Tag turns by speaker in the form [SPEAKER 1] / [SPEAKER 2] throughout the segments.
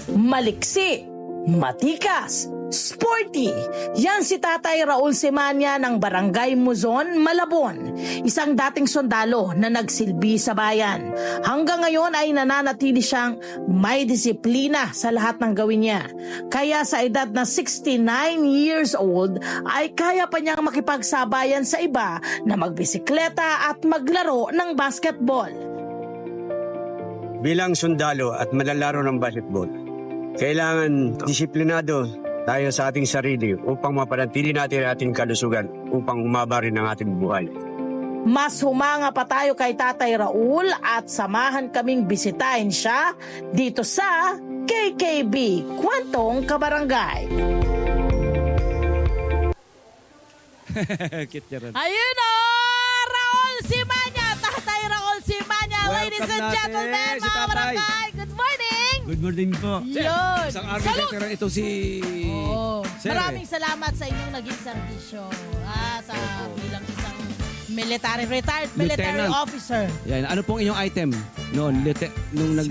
[SPEAKER 1] Maliksi, matikas, sporty. Yan si Tatay Raul Simanya ng Barangay Muzon, Malabon. Isang dating sundalo na nagsilbi sa bayan. Hanggang ngayon ay nananatili siyang may disiplina sa lahat ng gawin niya. Kaya sa edad na 69 years old ay kaya pa niyang makipagsabayan sa iba na magbisikleta at maglaro ng basketball.
[SPEAKER 2] Bilang sundalo at malalaro ng basketball, kailangan disiplinado tayo sa ating sarili upang mapanatili natin ang ating kalusugan upang umaba rin ang ating buhay.
[SPEAKER 1] Mas humanga pa tayo kay Tatay Raul at samahan kaming bisitahin siya dito sa KKB Kwentong Kabarangay. Ayun o! Raul Simanya! Tatay Raul Simanya! Ladies and gentlemen,
[SPEAKER 3] si
[SPEAKER 1] mga
[SPEAKER 3] Tatay.
[SPEAKER 1] barangay! Good morning!
[SPEAKER 2] Good morning po.
[SPEAKER 1] Yun!
[SPEAKER 3] Isang army veteran ito si...
[SPEAKER 1] Oo.
[SPEAKER 3] Sir,
[SPEAKER 1] Maraming salamat sa inyong naging serbisyo sa bilang isang retired military
[SPEAKER 3] Lieutenant.
[SPEAKER 1] officer.
[SPEAKER 3] Yan, ano pong inyong item noon? Nung nag...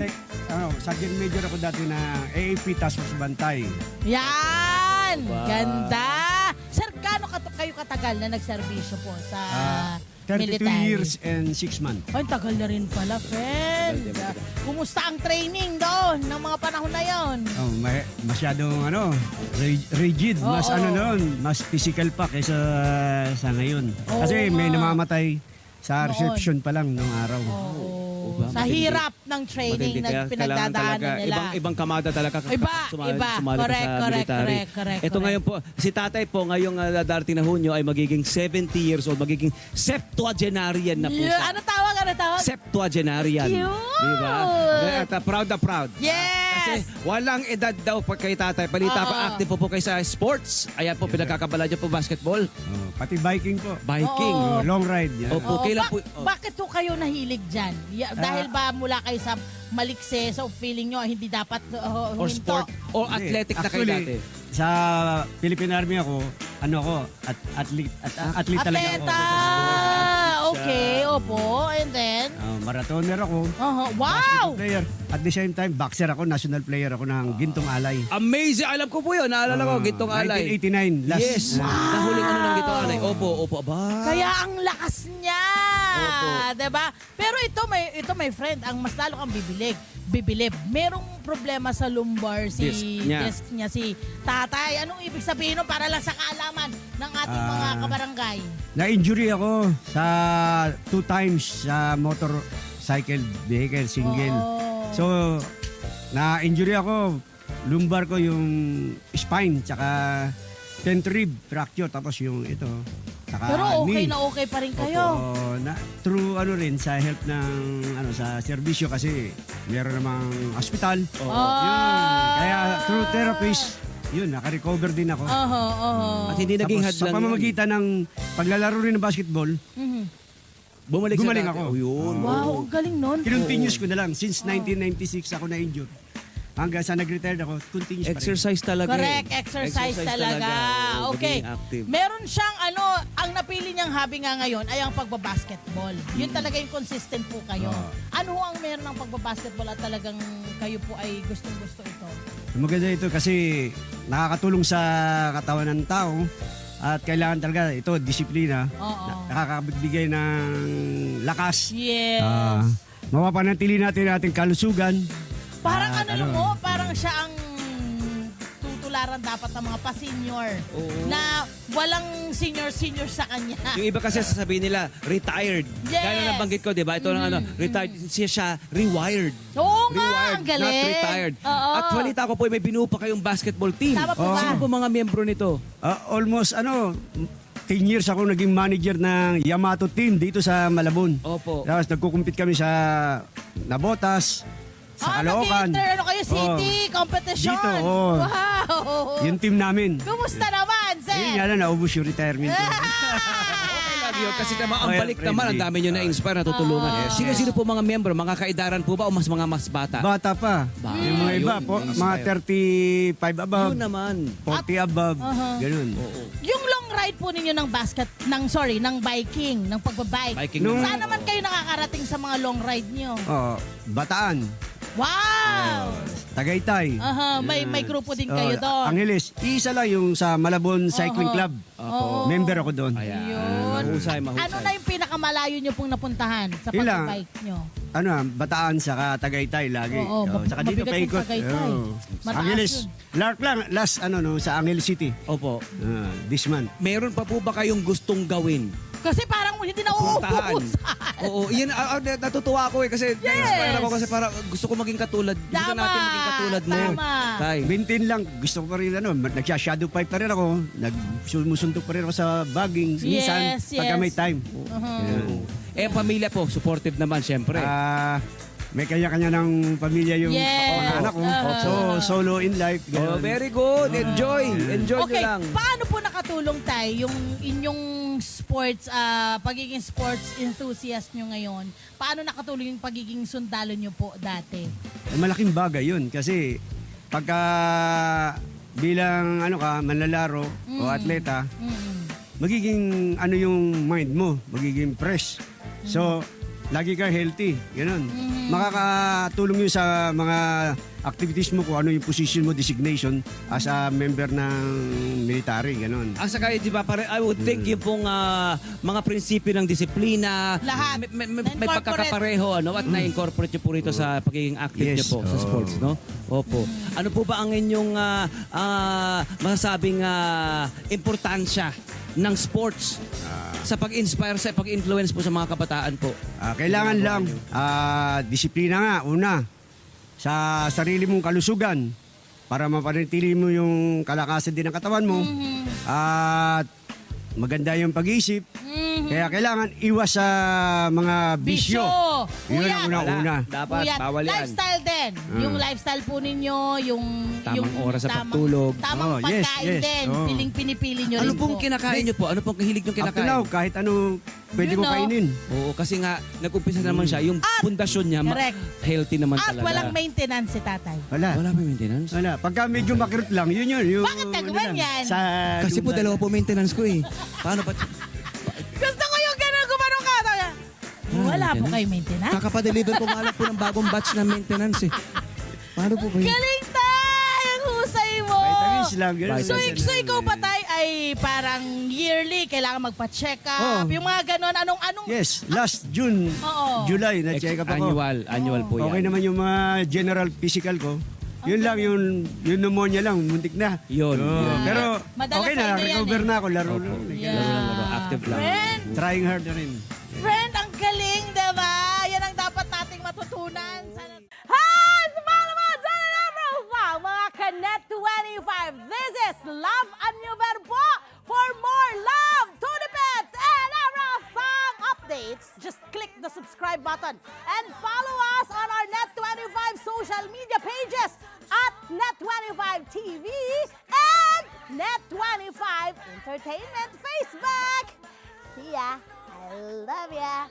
[SPEAKER 2] Sergeant Major ako dati na AAP Task Force Bantay.
[SPEAKER 1] Yan!
[SPEAKER 3] Wow.
[SPEAKER 1] Ganda! Sir, gaano kayo katagal na nagserbisyo po sa
[SPEAKER 2] 32
[SPEAKER 1] military?
[SPEAKER 2] years and 6 months.
[SPEAKER 1] Ay, tagal na rin pala, friend. Kumusta ang training doon ng mga panahon na yon?
[SPEAKER 2] Masyadong rigid. Mas
[SPEAKER 1] Oo.
[SPEAKER 2] mas physical pa kaysa sa ngayon.
[SPEAKER 1] Oo
[SPEAKER 2] Kasi may
[SPEAKER 1] nga.
[SPEAKER 2] namamatay sa reception pa lang nung araw.
[SPEAKER 1] Oo.
[SPEAKER 3] ba?
[SPEAKER 1] Sa
[SPEAKER 3] Matindi.
[SPEAKER 1] hirap ng training
[SPEAKER 3] Matindi.
[SPEAKER 1] na
[SPEAKER 3] Kaya kailangan
[SPEAKER 1] pinagdadaanan
[SPEAKER 3] talaga,
[SPEAKER 1] nila.
[SPEAKER 3] ibang kamada talaga
[SPEAKER 1] Iba,
[SPEAKER 3] sumali
[SPEAKER 1] iba.
[SPEAKER 3] ka
[SPEAKER 1] Correct,
[SPEAKER 3] sa
[SPEAKER 1] correct,
[SPEAKER 3] military.
[SPEAKER 1] correct.
[SPEAKER 3] Ito ngayon po, si tatay po ngayong darating na Hunyo ay magiging 70 years old, magiging septuagenarian na po
[SPEAKER 1] Yeah,
[SPEAKER 3] siya.
[SPEAKER 1] ano tawag?
[SPEAKER 3] Septuagenarian.
[SPEAKER 1] Cute!
[SPEAKER 3] Diba? At proud na proud.
[SPEAKER 1] Yes!
[SPEAKER 3] Kasi walang edad daw pag kay tatay. Balita ko,
[SPEAKER 1] Oo.
[SPEAKER 3] active po kayo sa sports. Ayan po, pinagkakabala niyo po basketball.
[SPEAKER 2] Pati biking po.
[SPEAKER 3] Biking.
[SPEAKER 1] Oo.
[SPEAKER 2] Long ride. Yan.
[SPEAKER 3] Opo, kailan po...
[SPEAKER 1] Bakit po kayo nahilig dyan? Dahil ba mula kayo sa malikse, so feeling nyo hindi dapat
[SPEAKER 3] Or
[SPEAKER 1] huminto?
[SPEAKER 3] sport. Or athletic na kayo dati.
[SPEAKER 2] Sa Philippine Army ako, athlete talaga ako.
[SPEAKER 1] Atleta! Okay, opo. And then?
[SPEAKER 2] Marathoner ako.
[SPEAKER 1] Wow!
[SPEAKER 2] Player. At the same time, boxer ako, national player ako ng Gintong Alay.
[SPEAKER 3] Amazing! Alam ko po yun. Naalala ko, Gintong Alay.
[SPEAKER 2] 1989. Last,
[SPEAKER 3] Yes. Nahuling ano ng Gintong Alay. Opo, aba.
[SPEAKER 1] Kaya ang lakas niya.
[SPEAKER 3] Opo.
[SPEAKER 1] Diba? Pero ito my friend, ang mas lalo kang bibilib. Merong problema sa lumbar
[SPEAKER 3] Disc niya.
[SPEAKER 1] disc niya, si tatay. Anong ibig sabihin nun para lang sa kaalaman ng ating mga kabarangay?
[SPEAKER 2] Na-injury ako sa 2 times sa motorcycle vehicle, single.
[SPEAKER 1] Oo.
[SPEAKER 2] So, na-injury ako. Lumbar ko yung spine, tsaka 10th rib fracture, tapos yung ito. Tsaka
[SPEAKER 1] Pero okay
[SPEAKER 2] knee.
[SPEAKER 1] na okay pa rin kayo.
[SPEAKER 2] Opo, through rin sa help ng sa serbisyo kasi meron namang hospital. Yun. Kaya through therapist, yun, naka-recover din ako.
[SPEAKER 3] At hindi naging
[SPEAKER 2] Tapos,
[SPEAKER 3] hadlang
[SPEAKER 2] sa pamamagitan ng paglalaro rin ng basketball,
[SPEAKER 3] Bumalik
[SPEAKER 2] gumaling
[SPEAKER 3] sa dati.
[SPEAKER 2] ako.
[SPEAKER 3] Oh, yun.
[SPEAKER 1] Wow, ang galing nun.
[SPEAKER 2] Continuous ko na lang. Since 1996 ako na-injured. Hanggang sa nag-retire ako, continuous pa rin.
[SPEAKER 3] Exercise talaga.
[SPEAKER 1] Correct, exercise talaga.
[SPEAKER 3] Oo,
[SPEAKER 1] Okay.
[SPEAKER 3] maging active.
[SPEAKER 1] Meron siyang ang napili niyang hobby nga ngayon ay ang pagbabasketball. Yun talaga yung consistent po kayo. Ano ho ang meron ng pagbabasketball at talagang kayo po ay gustong-gusto ito?
[SPEAKER 2] Maganda ito kasi nakakatulong sa katawan ng tao at kailangan talaga ito, disiplina.
[SPEAKER 1] Oo.
[SPEAKER 2] Nakakabigbigay ng lakas.
[SPEAKER 1] Yes.
[SPEAKER 2] Mapapanatili natin ating kalusugan.
[SPEAKER 1] Parang
[SPEAKER 2] Ah,
[SPEAKER 1] parang siya ang tutularan dapat ng mga pa-senior
[SPEAKER 3] Oo.
[SPEAKER 1] na walang senior sa kanya.
[SPEAKER 3] Yung iba kasi sasabihin nila, retired.
[SPEAKER 1] Yes.
[SPEAKER 3] Kaya nabanggit ko, di ba? Ito retired. Siya, rewired.
[SPEAKER 1] Oo nga,
[SPEAKER 3] Rewired,
[SPEAKER 1] ang galing.
[SPEAKER 3] not retired.
[SPEAKER 1] Oo.
[SPEAKER 3] At balita ko po, may binuo pa kayong basketball team.
[SPEAKER 1] Tama po ba?
[SPEAKER 3] Sino po mga miyembro nito?
[SPEAKER 2] Almost 10 years ako naging manager ng Yamato team dito sa Malabon.
[SPEAKER 3] Opo.
[SPEAKER 2] Tapos nagkukumpit kami sa Nabotas, sa Caloocan.
[SPEAKER 1] Nag-enter city competition.
[SPEAKER 2] Dito, oo.
[SPEAKER 1] Wow.
[SPEAKER 2] Yung team namin.
[SPEAKER 1] Kumusta naman, sir?
[SPEAKER 2] Yun nga lang, naubos yung retirement ko.
[SPEAKER 3] Okay lang yun. Kasi naman, ang
[SPEAKER 2] Well,
[SPEAKER 3] balik naman, ang
[SPEAKER 2] friendly.
[SPEAKER 3] dami nyo na-inspire, natutulungan. Sino-sino po mga miyembro? Mga kaedaran po ba o mas bata?
[SPEAKER 2] Bata pa. Yung mga iba, mga 35 above,
[SPEAKER 3] Yun naman.
[SPEAKER 2] 40 above, ganun.
[SPEAKER 1] Yung long ride po ninyo ng ng biking, ng pagbabike.
[SPEAKER 3] Biking
[SPEAKER 2] Nung-
[SPEAKER 1] Saan naman kayo nakakarating sa mga long ride nyo?
[SPEAKER 2] Bataan.
[SPEAKER 1] Wow!
[SPEAKER 2] Tagaytay.
[SPEAKER 1] Aha, may grupo din kayo doon.
[SPEAKER 2] Angeles. Isa lang yung sa Malabon Cycling Club.
[SPEAKER 1] Oo.
[SPEAKER 2] Member ako doon.
[SPEAKER 3] Ayan.
[SPEAKER 1] Yun.
[SPEAKER 3] Mahusay, mahusay.
[SPEAKER 1] Ano na yung pinakamalayo nyo pong napuntahan sa
[SPEAKER 2] Ilang?
[SPEAKER 1] pag-bike nyo?
[SPEAKER 2] Bataan saka Tagaytay lagi.
[SPEAKER 1] Oo,
[SPEAKER 2] saka dito
[SPEAKER 1] mabigat yung
[SPEAKER 2] paikot.
[SPEAKER 1] Tagaytay. Mataas
[SPEAKER 2] Angeles.
[SPEAKER 1] yun.
[SPEAKER 2] Lark lang. Last sa Angeles City.
[SPEAKER 3] Opo.
[SPEAKER 2] This month.
[SPEAKER 3] Meron pa po ba kayong gustong gawin?
[SPEAKER 1] Kasi parang hindi na
[SPEAKER 3] Puntahan.
[SPEAKER 1] uubusan.
[SPEAKER 3] Oo, yun, natutuwa ako kasi na-inspire ako kasi para gusto ko maging katulad. Gusto
[SPEAKER 1] Tama.
[SPEAKER 3] natin maging katulad mo.
[SPEAKER 1] Tama.
[SPEAKER 3] Tay.
[SPEAKER 2] Maintain lang. Gusto ko pa rin nagsha-shadow pipe pa rin ako. Nagsusuntok pa rin ako sa bagging. Minsan,
[SPEAKER 1] Yes,
[SPEAKER 2] pagka
[SPEAKER 1] yes.
[SPEAKER 2] may time.
[SPEAKER 3] Oo. Eh, pamilya po, supportive naman, syempre.
[SPEAKER 2] May kanya-kanya ng pamilya yung
[SPEAKER 1] Yes.
[SPEAKER 2] mga anak ko.
[SPEAKER 1] Uh-huh.
[SPEAKER 2] So, solo in life.
[SPEAKER 3] Oh,
[SPEAKER 2] ganun.
[SPEAKER 3] very good. Enjoy. Enjoy
[SPEAKER 1] Okay,
[SPEAKER 3] nyo lang.
[SPEAKER 1] paano po nakatulong tayo yung inyong sports, pagiging sports enthusiast nyo ngayon? Paano nakatulong yung pagiging sundalo nyo po dati?
[SPEAKER 2] Malaking bagay yun kasi pagka bilang manlalaro o atleta, magiging yung mind mo, magiging fresh. So, lagi kang healthy, ganun. Makakatulong yun sa mga activities mo kung ano yung position mo, designation as a member ng military, ganun.
[SPEAKER 3] Ang saka, di ba, I would think yung pong mga prinsipyo ng disiplina,
[SPEAKER 1] Lahat.
[SPEAKER 3] may
[SPEAKER 1] Na-incorporate.
[SPEAKER 3] pagkakapareho, at na-incorporate nyo po rito sa pagiging active
[SPEAKER 2] Yes.
[SPEAKER 3] nyo po sa sports, no? Opo. Ano po ba ang inyong masasabing importansya ng sports sa pag-inspire, sa pag-influence po sa mga kabataan po?
[SPEAKER 2] Kailangan lang, disiplina nga, una, sa sarili mong kalusugan para mapanatili mo yung kalakasan din ng katawan mo. At maganda yung pag-iisip. Kaya kailangan iwas sa mga bisyo. Yun
[SPEAKER 1] Kuya,
[SPEAKER 2] ang unang-una.
[SPEAKER 3] Dapat,
[SPEAKER 1] Kuya,
[SPEAKER 3] bawal yan.
[SPEAKER 1] lifestyle din. Yung lifestyle po ninyo, yung
[SPEAKER 3] Tamang oras sa
[SPEAKER 1] tamang-
[SPEAKER 3] pagtulog.
[SPEAKER 1] Tamang
[SPEAKER 2] Oh, yes,
[SPEAKER 1] pagkain
[SPEAKER 2] yes.
[SPEAKER 1] din.
[SPEAKER 2] Oh.
[SPEAKER 1] Pinipili nyo
[SPEAKER 3] Ano
[SPEAKER 1] rin
[SPEAKER 3] pong
[SPEAKER 1] po.
[SPEAKER 3] kinakain nyo po? Ano pong kahilig nyo
[SPEAKER 2] Up to
[SPEAKER 3] kinakain?
[SPEAKER 2] now, kahit ano pwede
[SPEAKER 1] You
[SPEAKER 2] mo
[SPEAKER 1] know.
[SPEAKER 2] kainin.
[SPEAKER 3] Oo, kasi nga, nag-umpisa naman siya. Yung pundasyon niya,
[SPEAKER 1] Correct.
[SPEAKER 3] healthy naman
[SPEAKER 1] At
[SPEAKER 3] talaga.
[SPEAKER 1] walang maintenance si tatay.
[SPEAKER 2] Wala.
[SPEAKER 3] Wala pa maintenance?
[SPEAKER 2] Wala. Pagka medyo makirot lang, yun yun. Yung,
[SPEAKER 1] Bakit nagawan
[SPEAKER 2] lang,
[SPEAKER 1] yan?
[SPEAKER 2] Sa
[SPEAKER 3] Kasi po, dalawa po maintenance ko eh. Paano pa?
[SPEAKER 1] Gusto ko yung gano'n gumanong ka. Wala po
[SPEAKER 3] maintenance?
[SPEAKER 1] kayo maintenance?
[SPEAKER 3] Kakapadeliver ko nga lang po ng bagong batch ng maintenance eh. Paano po kayo?
[SPEAKER 1] Galing tay! Ang husay mo!
[SPEAKER 2] vitamins lang. Ganun.
[SPEAKER 1] So ikaw ba tay ay parang yearly, kailangan magpa-check up?
[SPEAKER 2] Oh.
[SPEAKER 1] Yung mga gano'n, anong...
[SPEAKER 2] Yes, last June,
[SPEAKER 1] Oo.
[SPEAKER 2] July, na-check up ako.
[SPEAKER 3] Annual po yan.
[SPEAKER 2] Okay naman yung mga general physical ko. Yun lang, yung pneumonia lang, muntik na.
[SPEAKER 3] Yun.
[SPEAKER 2] Oo,
[SPEAKER 3] Yun.
[SPEAKER 2] Pero
[SPEAKER 1] Madalas
[SPEAKER 2] okay
[SPEAKER 1] sa
[SPEAKER 2] na,
[SPEAKER 1] inyo yan
[SPEAKER 2] recover
[SPEAKER 1] eh.
[SPEAKER 2] na ako, laro.
[SPEAKER 1] Yeah.
[SPEAKER 3] Laro, active lang.
[SPEAKER 1] Friend,
[SPEAKER 2] Trying hard na rin.
[SPEAKER 1] friend, ang galing, diba? Yan ang dapat nating matutunan. Hi! Sa mga naman, dyan na profile, mga Kanet 25. This is Love and New Verbo. For more love, to the pet, and everything updates, just click the subscribe button and follow us on our Net25 social media pages at Net25 TV and Net25 Entertainment Facebook. See ya. I love ya.